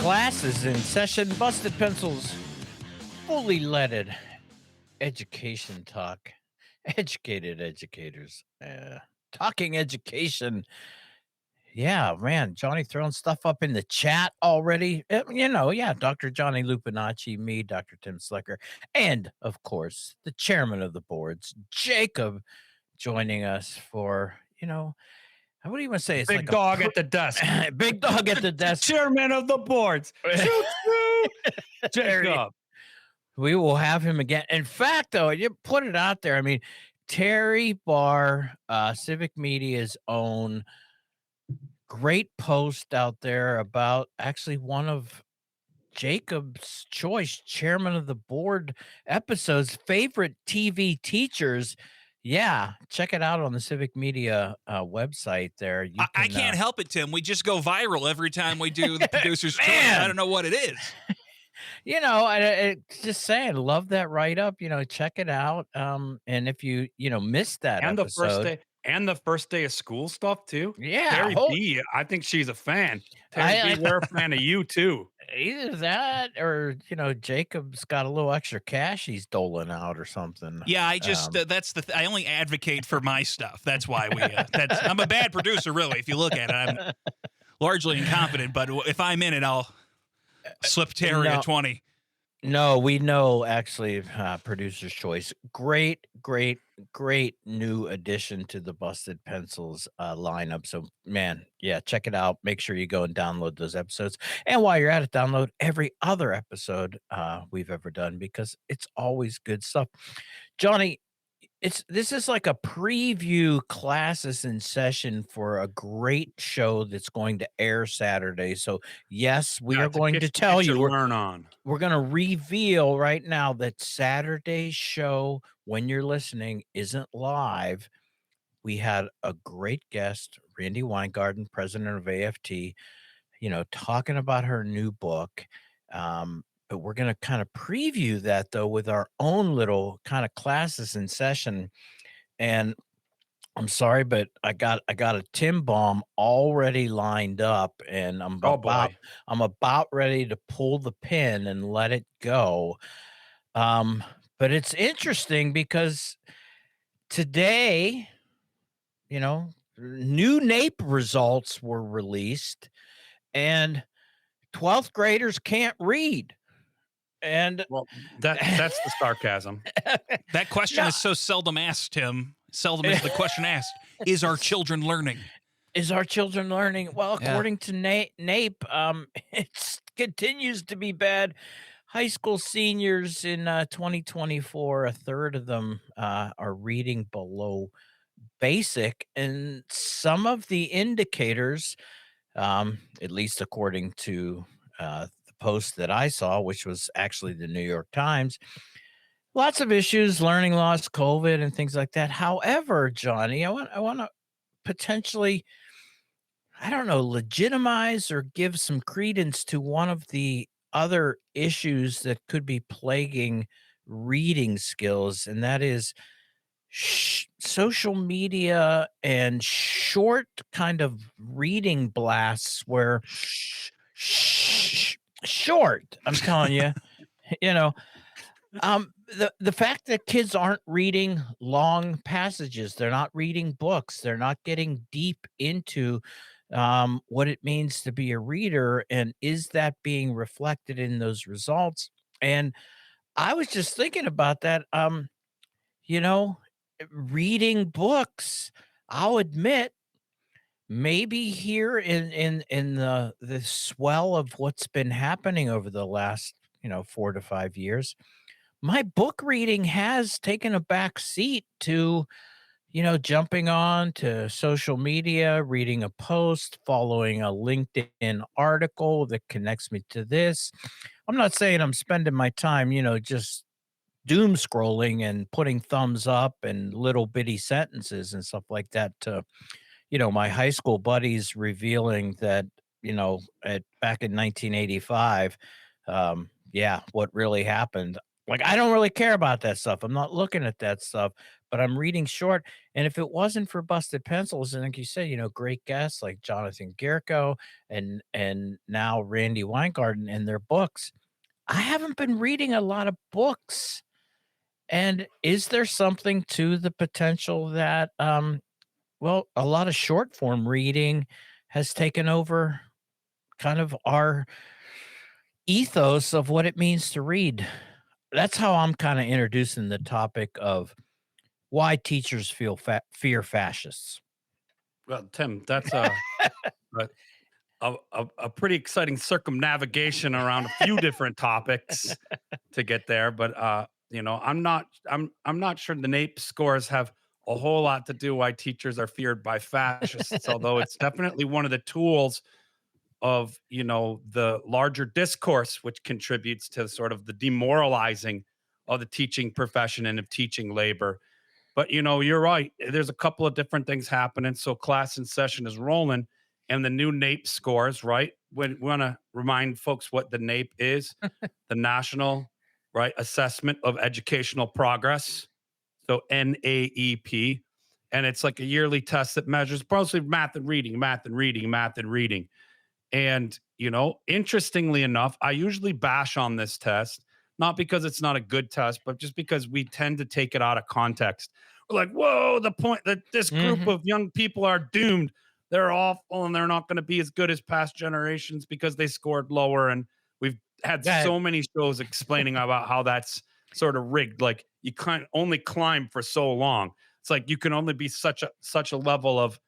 Classes in session, busted pencils, fully leaded education talk, educated educators, talking education. Yeah, man, Johnny throwing stuff up in the chat already. Yeah, Dr. Johnny Lupinacci, me, Dr. Tim Slicker, and of course, the chairman of the boards, Jacob, joining us for, what do you want to say? It's like Big a dog at the desk. big dog at the desk. Chairman of the boards. Shoot, shoot. There he- Jacob. We will have him again. In fact, though, you put it out there. I mean, Terry Barr, Civic Media's own, great post out there about actually one of Jacob's choice, chairman of the board episodes, favorite TV teachers. Yeah, check it out on the Civic Media website there. You I can, can't help it, Tim. We just go viral every time we do the producer's choice. Man. I don't know what it is. Just saying, love that write up. Check it out. And if you missed that And episode, the first day of school stuff too. yeah, Terry B, I think she's a fan. I- Terry B, we're a fan of you too. either that or Jacob's got a little extra cash he's doling out or something. Yeah, I just that's the I only advocate for my stuff. That's why I'm a bad producer, really. If you look at it, I'm largely incompetent. But if I'm in it, I'll slip Terry No. a 20. No, we know actually, producer's choice. Great new addition to the Busted Pencils lineup. So, man, yeah, check it out. Make sure you go and download those episodes. And while you're at it, download every other episode we've ever done because it's always good stuff. Johnny, this is like a preview classes in session for a great show that's going to air Saturday. So, yes, we Yeah, are it's a going get- to tell get you. learn on. We're going to reveal right now that Saturday's show, when you're listening, isn't live. We had a great guest, Randy Weingarten, president of AFT, talking about her new book. But we're going to kind of preview that, though, with our own little kind of classes in session. And I'm sorry, but I got a Tim bomb already lined up, and I'm Oh, boy. about ready to pull the pin and let it go. But it's interesting because today, new NAEP results were released, and 12th graders can't read. And Well, that's the sarcasm. That question No. is so seldom asked, Tim. Seldom is the question asked. Is our children learning? is our children learning? Well, Yeah. according to NAEP, it continues to be bad. High school seniors in 2024, a third of them are reading below basic, and some of the indicators, at least according to the post that I saw, which was actually the New York Times, lots of issues, learning loss, COVID, and things like that. However, Johnny, I want to potentially, I don't know, legitimize or give some credence to one of the other issues that could be plaguing reading skills, and that is social media and short kind of reading blasts where short, I'm telling you, you know, the fact that kids aren't reading long passages, they're not reading books, they're not getting deep into what it means to be a reader, and is that being reflected in those results? And I was just thinking about that. You know, reading books, I'll admit, maybe here in the swell of what's been happening over the last 4 to 5 years, my book reading has taken a back seat to jumping on to social media, reading a post, following a LinkedIn article that connects me to this. I'm not saying I'm spending my time just doom scrolling and putting thumbs up and little bitty sentences and stuff like that to my high school buddies, revealing that back in 1985, yeah, what really happened. Like, I don't really care about that stuff. I'm not looking at that stuff, but I'm reading short. And if it wasn't for Busted Pencils, and like you said, great guests like Jonathan Gierko and now Randy Weingarten and their books, I haven't been reading a lot of books. And is there something to the potential that well, a lot of short form reading has taken over kind of our ethos of what it means to read. That's how I'm kind of introducing the topic of why teachers fear fascists. Well, Tim, that's a a pretty exciting circumnavigation around a few different topics to get there. But I'm not sure the NAEP scores have a whole lot to do why teachers are feared by fascists, although it's definitely one of the tools of the larger discourse which contributes to sort of the demoralizing of the teaching profession and of teaching labor. But you're right. There's a couple of different things happening. So class in session is rolling, and the new NAEP scores, right? We want to remind folks what the NAEP is, the National Right Assessment of Educational Progress. So NAEP, and it's like a yearly test that measures mostly math and reading, math and reading, math and reading. And interestingly enough, I usually bash on this test, not because it's not a good test, but just because we tend to take it out of context. We're like, whoa, the point that this group Mhm. of young people are doomed. They're awful and they're not going to be as good as past generations because they scored lower. And we've had Yeah, so many shows explaining about how that's sort of rigged. Like you can't only climb for so long. It's like you can only be such a level of,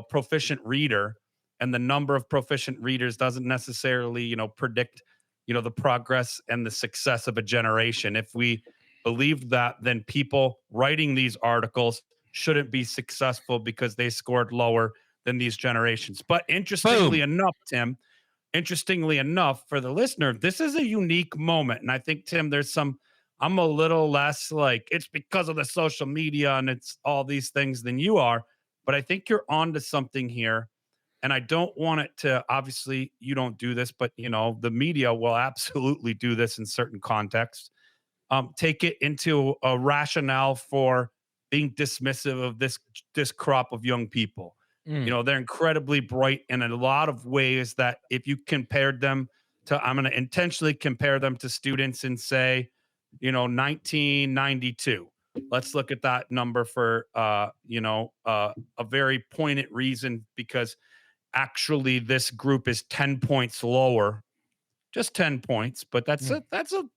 proficient reader, and the number of proficient readers doesn't necessarily predict the progress and the success of a generation. If we believed that, then people writing these articles shouldn't be successful because they scored lower than these generations. But interestingly boom. enough, Tim, interestingly enough, for the listener, this is a unique moment. And I think, Tim, I'm a little less like it's because of the social media and it's all these things than you are. But I think you're onto something here, and I don't want it to, obviously you don't do this, but the media will absolutely do this in certain contexts. Take it into a rationale for being dismissive of this crop of young people. Mm. They're incredibly bright in a lot of ways that if you compared them to, I'm going to intentionally compare them to students in, say, 1992. Let's look at that number for a very poignant reason, because actually this group is 10 points lower, just 10 points, but Mm.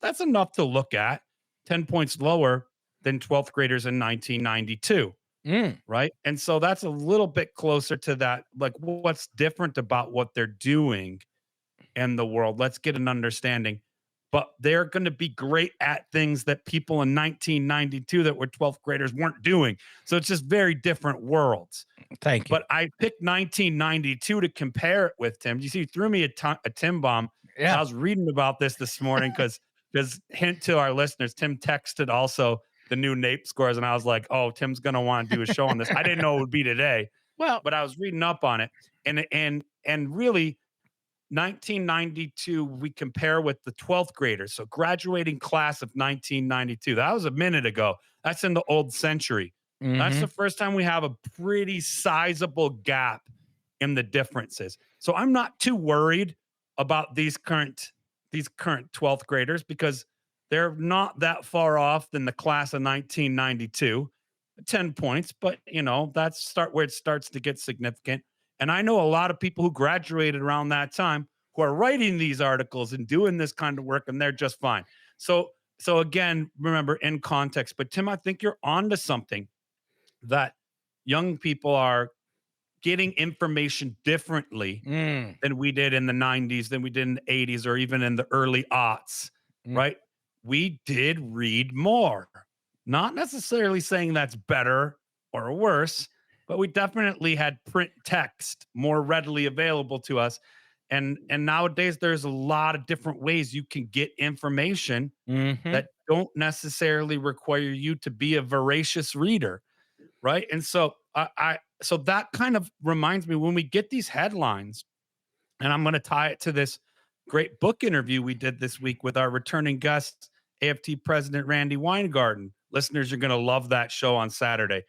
that's enough to look at. 10 points lower than 12th graders in 1992, Mm. right? And so that's a little bit closer to that, like what's different about what they're doing in the world. Let's get an understanding. But they're going to be great at things that people in 1992 that were 12th graders weren't doing. So it's just very different worlds. Thank you. But I picked 1992 to compare it with, Tim. You see, you threw me a Tim bomb. I Yeah. was reading about this morning because hint to our listeners, Tim texted also the new NAEP scores, and I was like, oh, Tim's gonna want to do a show on this. I didn't know it would be today, Well, but I was reading up on it, and really 1992 we compare with the 12th graders, so graduating class of 1992. That was a minute ago. That's in the old century. That's the mhm. first time we have a pretty sizable gap in the differences. So I'm not too worried about these current 12th graders, because they're not that far off than the class of 1992. 10 points, but that's start where it starts to get significant. And I know a lot of people who graduated around that time who are writing these articles and doing this kind of work, and they're just fine. So again, remember, in context. But Tim, I think you're onto something, that young people are getting information differently Mm. than we did in the 90s, than we did in the 80s, or even in the early aughts, Mm. right? We did read more. Not necessarily saying that's better or worse, but we definitely had print text more readily available to us. And nowadays there's a lot of different ways you can get information Mhm. that don't necessarily require you to be a voracious reader, right? And so so that kind of reminds me, when we get these headlines, and I'm going to tie it to this great book interview we did this week with our returning guest AFT President Randy Weingarten. Listeners are going to love that show on Saturday.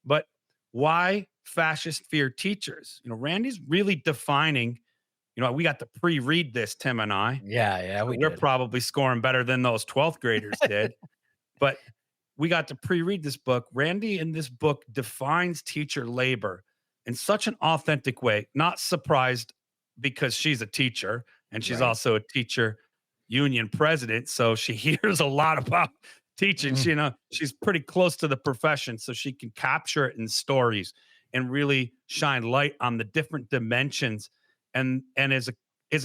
But why fascist fear teachers? Randy's really defining, we got to pre-read this, Tim and I. Yeah, we We're did. probably scoring better than those 12th graders did. But we got to pre-read this book. Randy in this book defines teacher labor in such an authentic way. Not surprised because she's a teacher and she's Right. also a teacher union president. So she hears a lot about teaching. She's pretty close to the profession, so she can capture it in stories and really shine light on the different dimensions and is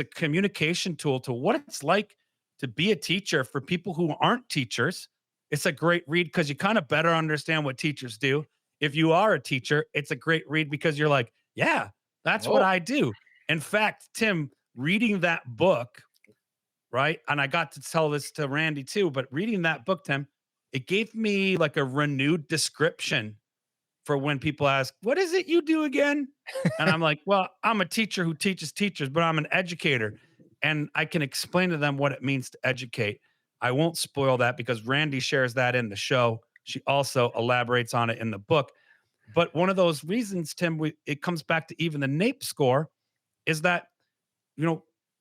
a communication tool to what it's like to be a teacher for people who aren't teachers. It's a great read because you kind of better understand what teachers do. If you are a teacher, it's a great read because you're like, yeah, that's what I do. In fact, Tim, reading that book, right? And I got to tell this to Randy too, but reading that book, Tim, it gave me like a renewed description for when people ask, what is it you do again? And I'm like, well, I'm a teacher who teaches teachers, but I'm an educator. And I can explain to them what it means to educate. I won't spoil that because Randy shares that in the show. She also elaborates on it in the book. But one of those reasons, Tim, it comes back to even the NAEP score is that,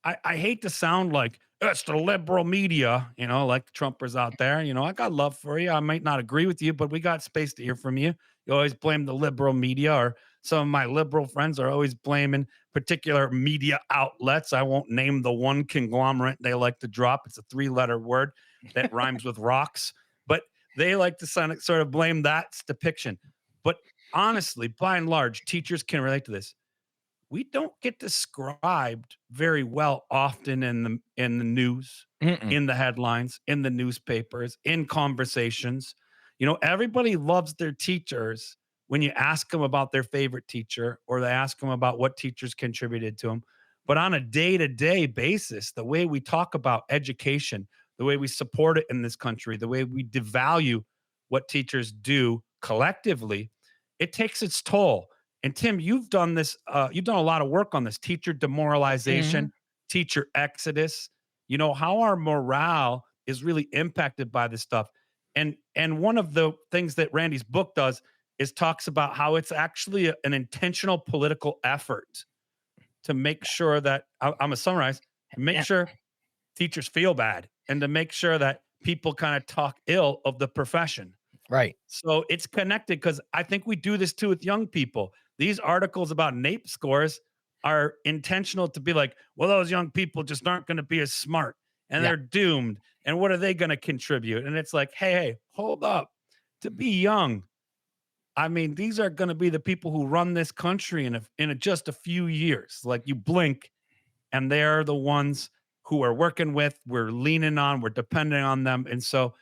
I hate to sound like it's the liberal media, like the Trumpers out there. I got love for you. I might not agree with you, but we got space to hear from you. You always blame the liberal media, or some of my liberal friends are always blaming particular media outlets. I won't name the one conglomerate they like to drop. It's a 3-letter word that rhymes with rocks, but they like to sort of blame that depiction. But honestly, by and large, teachers can relate to this. We don't get described very well often in the news, in the headlines, in the newspapers, in conversations. Everybody loves their teachers when you ask them about their favorite teacher or they ask them about what teachers contributed to them. But on a day-to-day basis, the way we talk about education, the way we support it in this country, the way we devalue what teachers do collectively, it takes its toll. And Tim, you've done this. You've done a lot of work on this teacher demoralization, teacher exodus. How our morale is really impacted by this stuff. And one of the things that Randy's book does is talks about how it's actually an intentional political effort to make sure that I'm gonna summarize. Make sure teachers feel bad and to make sure that people kind of talk ill of the profession. Right. So it's connected because I think we do this too with young people. These articles about NAEP scores are intentional to be like, well, those young people just aren't going to be as smart and they're doomed. And what are they going to contribute? And it's like, hey, hold up. To be young, I mean, these are going to be the people who run this country in just a few years. Like you blink and they're the ones who are working with, we're leaning on, we're depending on them. And so,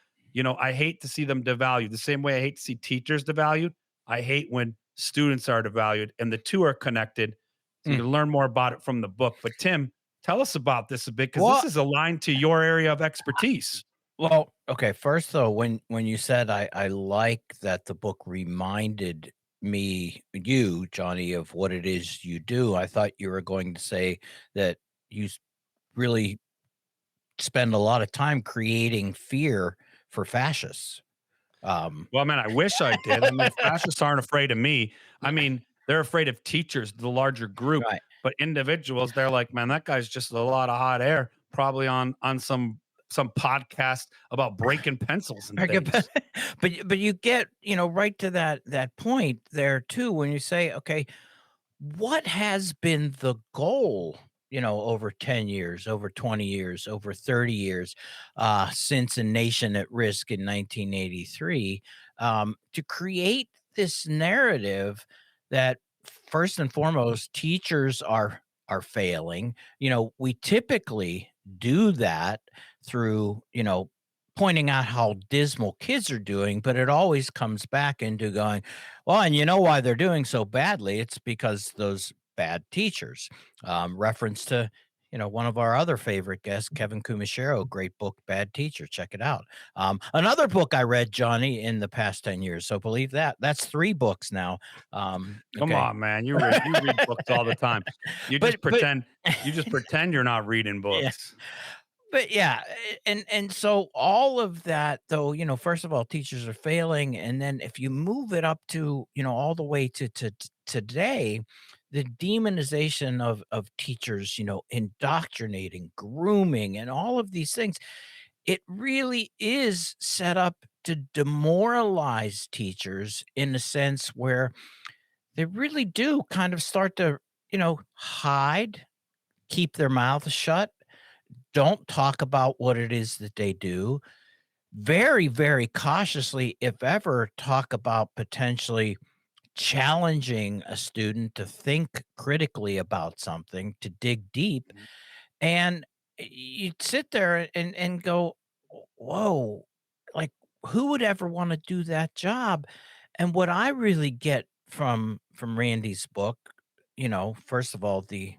I hate to see them devalued. The same way I hate to see teachers devalued. I hate when students are devalued, and the two are connected. So you can learn more about it from the book. But Tim, tell us about this a bit because this is aligned to your area of expertise. Well, okay. First, though, when you said I like that the book reminded you, Johnny, of what it is you do, I thought you were going to say that you really spend a lot of time creating fear for fascists. Well, man, I wish I did. I mean, fascists aren't afraid of me. I mean, they're afraid of teachers, the larger group, Right. but individuals, they're like, man, that guy's just a lot of hot air, probably on some podcast about breaking pencils and things. But you get, right to that point there too, when you say, okay, what has been the goal, over 10 years, over 20 years, over 30 years, since A Nation at Risk in 1983, to create this narrative that first and foremost, teachers are failing. We typically do that through, pointing out how dismal kids are doing, but it always comes back into going, well, and you know why they're doing so badly? It's because those bad teachers. Reference to, one of our other favorite guests, Kevin Kumashiro, great book, Bad Teacher. Check it out. Another book I read, Johnny, in the past 10 years. So believe that. That's 3 books now. Come Okay. on, man. You read books all the time. You just pretend you're not reading books. But yeah, and so all of that though, first of all, teachers are failing, and then if you move it up to, all the way to today, the demonization of teachers, indoctrinating, grooming, and all of these things, it really is set up to demoralize teachers in a sense where they really do kind of start to, hide, keep their mouths shut, don't talk about what it is that they do. Very, very cautiously, if ever, talk about potentially challenging a student to think critically about something, to dig deep. Mhm. And you'd sit there and go, whoa, like who would ever want to do that job? And what I really get from Randy's book, first of all, the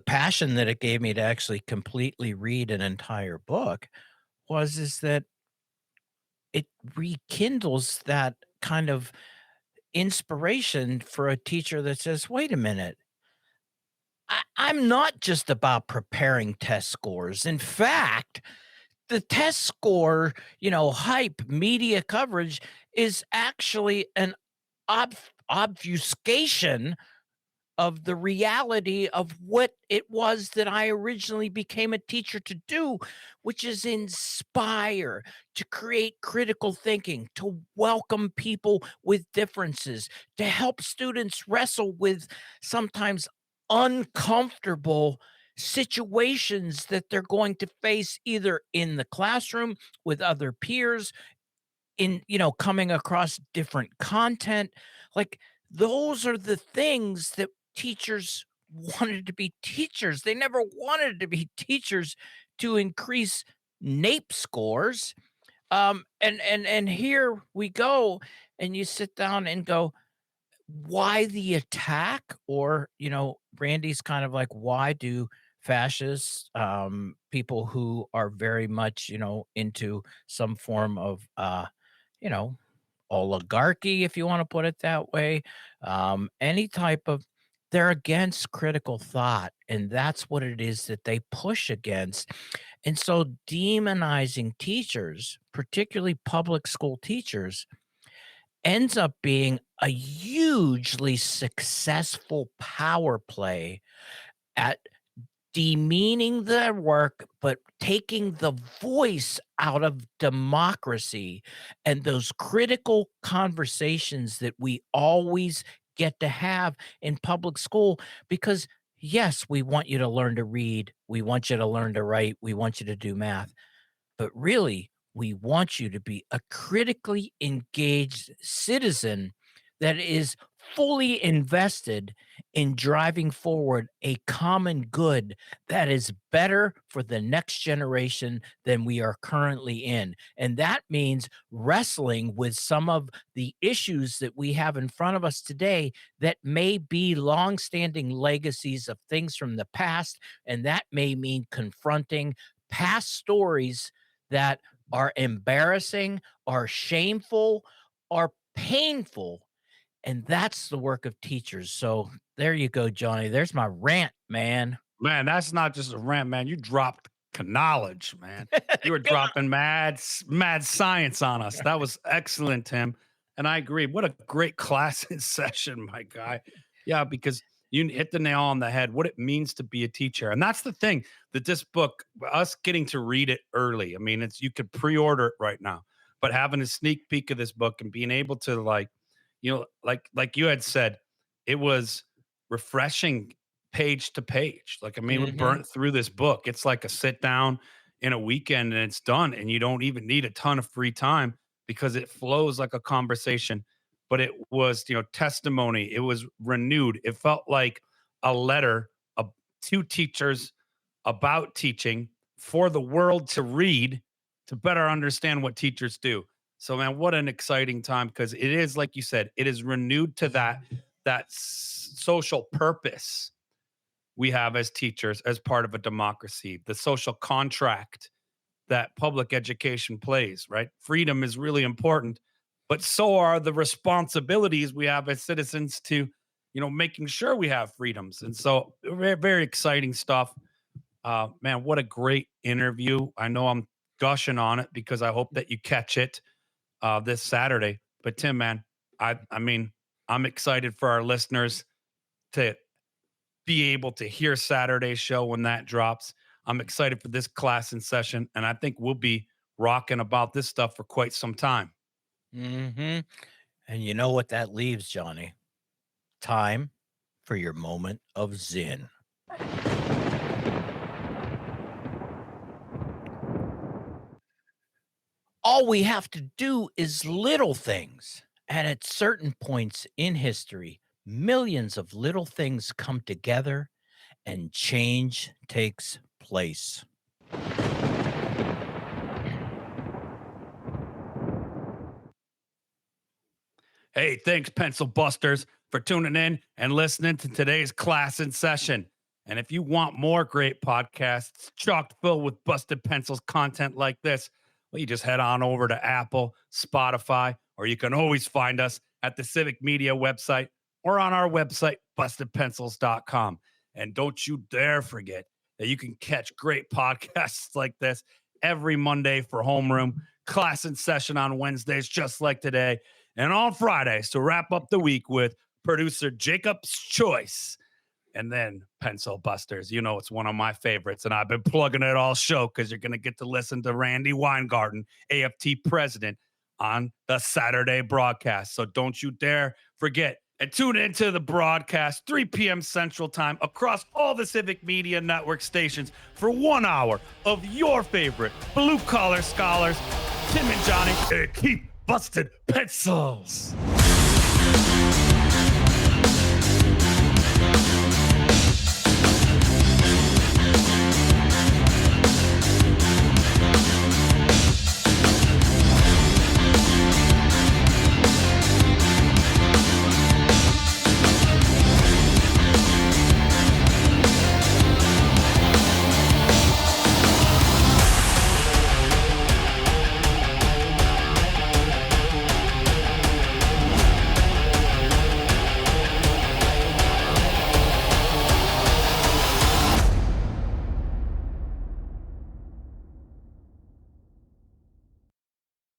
passion that it gave me to actually completely read an entire book is that it rekindles that kind of inspiration for a teacher that says, "Wait a minute, I'm not just about preparing test scores. In fact, the test score, hype, media coverage is actually an obfuscation of the reality of what it was that I originally became a teacher to do, which is inspire, to create critical thinking, to welcome people with differences, to help students wrestle with sometimes uncomfortable situations that they're going to face either in the classroom with other peers in coming across different content. Like those are the things that teachers wanted to be teachers. They never wanted to be teachers to increase nape scores. And here we go, and you sit down and go, why the attack? Or Randy's kind of like, why do fascists, people who are very much into some form of you know, oligarchy, if you want to put it that way. Any type of, they're against critical thought, and that's what it is that they push against. And so demonizing teachers, particularly public school teachers, ends up being a hugely successful power play at demeaning their work, but taking the voice out of democracy and those critical conversations that we always get to have in public school. Because, yes, we want you to learn to read, we want you to learn to write, we want you to do math, but really, we want you to be a critically engaged citizen that is fully invested in driving forward a common good that is better for the next generation than we are currently in. And that means wrestling with some of the issues that we have in front of us today that may be longstanding legacies of things from the past. And that may mean confronting past stories that are embarrassing, are shameful, are painful, and that's the work of teachers. So there you go, Johnny. There's my rant, man. Man, that's not just a rant, man. You dropped knowledge, man. You were dropping mad science on us. That was excellent, Tim. And I agree. What a great class session, my guy. Yeah, because you hit the nail on the head. What it means to be a teacher, and that's the thing that this book, us getting to read it early. I mean, it's you could pre-order it right now, but having a sneak peek of this book and being able to like you had said, it was refreshing page to page. Like, I mean, we Mhm. burnt through this book. It's like a sit down in a weekend and it's done. And you don't even need a ton of free time because it flows like a conversation. But it was, testimony. It was renewed. It felt like a letter to teachers about teaching for the world to read to better understand what teachers do. So, man, what an exciting time because it is, like you said, it is renewed to that social purpose we have as teachers as part of a democracy, the social contract that public education plays, right? Freedom is really important, but so are the responsibilities we have as citizens to, making sure we have freedoms. And so very, very exciting stuff. Man, what a great interview. I know I'm gushing on it because I hope that you catch it this Saturday. But Tim, man, I mean, I'm excited for our listeners to be able to hear Saturday's show when that drops. I'm excited for this class in session, and I think we'll be rocking about this stuff for quite some time. And you know what that leaves, Johnny? Time for your moment of zen. All we have to do is little things. And at certain points in history, millions of little things come together and change takes place. Hey, thanks, Pencil Busters, for tuning in and listening to today's class in session. And if you want more great podcasts chock full with busted pencils content like this, well, you just head on over to Apple, Spotify, or you can always find us at the Civic Media website or on our website, bustedpencils.com. And don't you dare forget that you can catch great podcasts like this every Monday for Homeroom, class in session on Wednesdays, just like today, and on Fridays to wrap up the week with producer Jacob's Choice. And then Pencil Busters. You know, it's one of my favorites, and I've been plugging it all show because you're going to get to listen to Randy Weingarten, AFT president, on the Saturday broadcast. So don't you dare forget and tune into the broadcast 3 p.m. Central Time across all the Civic Media Network stations for 1 hour of your favorite blue-collar scholars, Tim and Johnny, and keep busted pencils.